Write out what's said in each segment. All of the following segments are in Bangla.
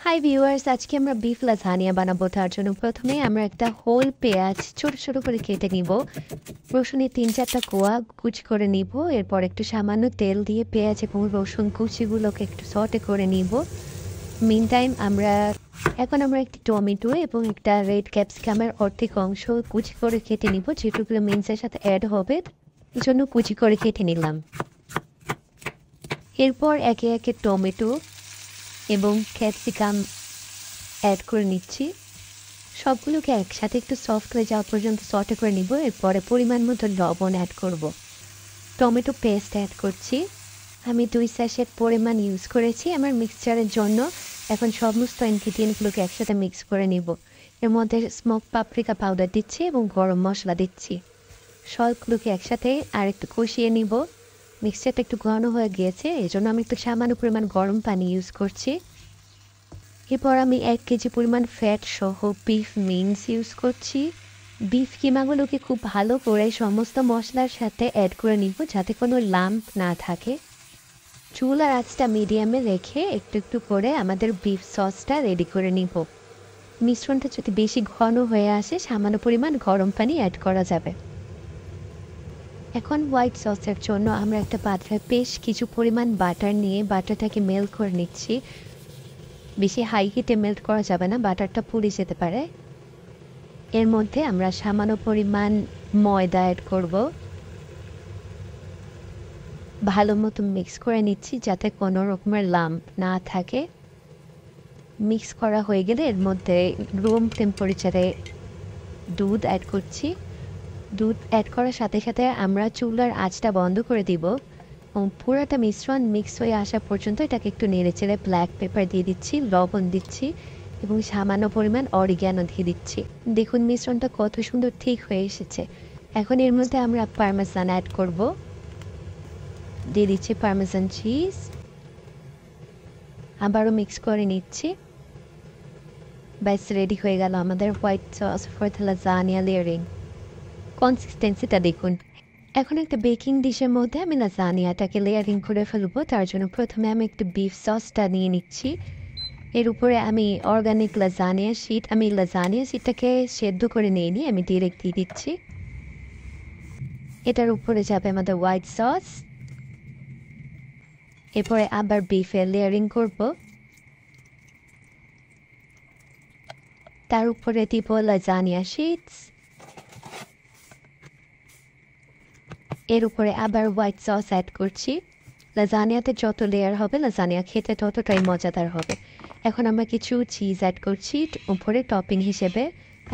হাই ভিউয়ার্স, আজকে আমরা বিফ লাজানিয়া বানাবো। তার জন্য প্রথমে আমরা একটা হোল পেঁয়াজ ছোট ছোট করে কেটে নিব। রসুনের 3-4টা কোয়া কুচি করে নিব। এরপর একটু সামান্য তেল দিয়ে পেঁয়াজ এবং রসুন কুচিগুলোকে একটু সটে করে নিব। মিন টাইম এখন আমরা একটি টমেটো এবং একটা রেড ক্যাপসিকামের অর্ধেক অংশ কুচি করে কেটে নিব, যেটুকু মিন্সের সাথে অ্যাড হবে এই জন্য কুচি করে কেটে নিলাম। এরপর একে একে টমেটো এবং ক্যাপসিকাম অ্যাড করে নিচ্ছি। সবগুলোকে একসাথে একটু সফট হয়ে যাওয়া পর্যন্ত সটে করে নিব। এরপরে পরিমাণ মতো লবণ অ্যাড করব। টমেটো পেস্ট অ্যাড করছি। আমি 2 স্যাশেট পরিমাণ ইউজ করেছি আমার মিক্সচারের জন্য। এখন সমস্ত ইনগ্রিডিয়েন্টগুলোকে একসাথে মিক্স করে নিব। এর মধ্যে স্মোক পাপরিকা পাউডার দিচ্ছি এবং গরম মশলা দিচ্ছি। সবগুলোকে একসাথে আর একটু কষিয়ে নিব। মিক্সচারটা একটু ঘন হয়ে গিয়েছে, এই জন্য আমি একটু সামান্য পরিমাণ গরম পানি ইউজ করছি। এরপর আমি 1 কেজি পরিমাণ ফ্যাট সহ বিফ মিন্স ইউজ করছি। বিফ কিমাগুলোকে খুব ভালো করে সমস্ত মশলার সাথে অ্যাড করে নিব, যাতে কোনো লাম্প না থাকে। চুলার আঁচটা মিডিয়ামে রেখে একটু একটু করে আমাদের বিফ সসটা রেডি করে নিব। মিশ্রণটা যদি বেশি ঘন হয়ে আসে, সামান্য পরিমাণ গরম পানি অ্যাড করা যাবে। এখন হোয়াইট সসের জন্য আমরা একটা পাত্রে বেশ কিছু পরিমাণ বাটার নিয়ে বাটারটাকে মেল্ট করে নিচ্ছি। বেশি হাই হিটে মেল্ট করা যাবে না, বাটারটা পুড়ে যেতে পারে। এর মধ্যে আমরা সামান্য পরিমাণ ময়দা অ্যাড করব। ভালো মতো মিক্স করে নিচ্ছি যাতে কোনো রকমের লাম্প না থাকে। মিক্স করা হয়ে গেলে এর মধ্যে রুম টেম্পারেচারে দুধ অ্যাড করছি। দুধ অ্যাড করার সাথে সাথে আমরা চুলার আঁচটা বন্ধ করে দিব এবং পুরোটা মিশ্রণ মিক্স হয়ে আসা পর্যন্ত এটাকে একটু নেড়েচেড়ে ব্ল্যাক পেপার দিয়ে দিচ্ছি, লবণ দিচ্ছি এবং সামান্য পরিমাণ অরিগ্যানো দিয়ে দিচ্ছি। দেখুন মিশ্রণটা কত সুন্দর ঠিক হয়ে এসেছে। এখন এর মধ্যে আমরা পারমেসান অ্যাড করব। দিয়ে দিচ্ছি পারমেসান চিজ। আবারও মিক্স করে নিচ্ছি। ব্যাস রেডি হয়ে গেল আমাদের white sauce for the lasagna layering. কনসিস্টেন্সিটা দেখুন। এখন একটা বেকিং ডিশের মধ্যে আমি লাজানিয়াটাকে লেয়ারিং করে ফেলবো। তার জন্য প্রথমে আমি একটু বিফ সসটা নিয়ে নিচ্ছি। এর উপরে আমি অর্গানিক লাজানিয়া শিট, আমি লাজানিয়া শিটটাকে সেদ্ধ করে নিয়ে নিই, আমি ডিরেক্ট দিয়ে দিচ্ছি। এটার উপরে যাবে আমাদের হোয়াইট সস। এরপরে আবার বিফের লেয়ারিং করব। তার উপরে দিব লাজানিয়া শিটস। এর উপরে আবার হোয়াইট সস অ্যাড করছি। লাজানিয়াতে যত লেয়ার হবে লাজানিয়া খেতে ততটাই মজাদার হবে। এখন আমরা কিছু চিজ অ্যাড করছি উপরে টপিং হিসেবে।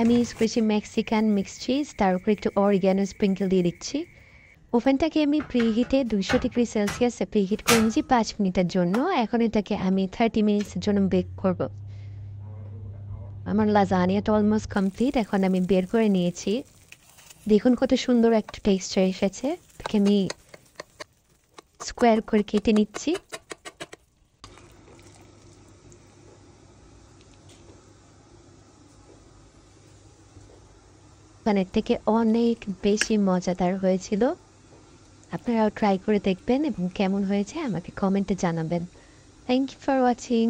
আমি ইউজ করছি মেক্সিকান মিক্স চিজ, তার উপরে একটু অরিগ্যানো স্প্রিঙ্কেল দিয়ে দিচ্ছি। ওভেনটাকে আমি প্রিহিটে 200 ডিগ্রি সেলসিয়াসে প্রিহিট করে নিয়েছি 5 মিনিটের জন্য। এখন এটাকে আমি 30 মিনিটসের জন্য বেক করব। আমার লাজানিয়াটা অলমোস্ট কমপ্লিট। এখন আমি বের করে নিয়েছি। দেখুন কত সুন্দর একটা টেক্সচার এসেছে। তাকে আমি স্কোয়ার করে কেটে নিচ্ছি। পানের থেকে অনেক বেশি মজাদার হয়েছিল। আপনারাও ট্রাই করে দেখবেন এবং কেমন হয়েছে আমাকে কমেন্টে জানাবেন। Thank you for watching.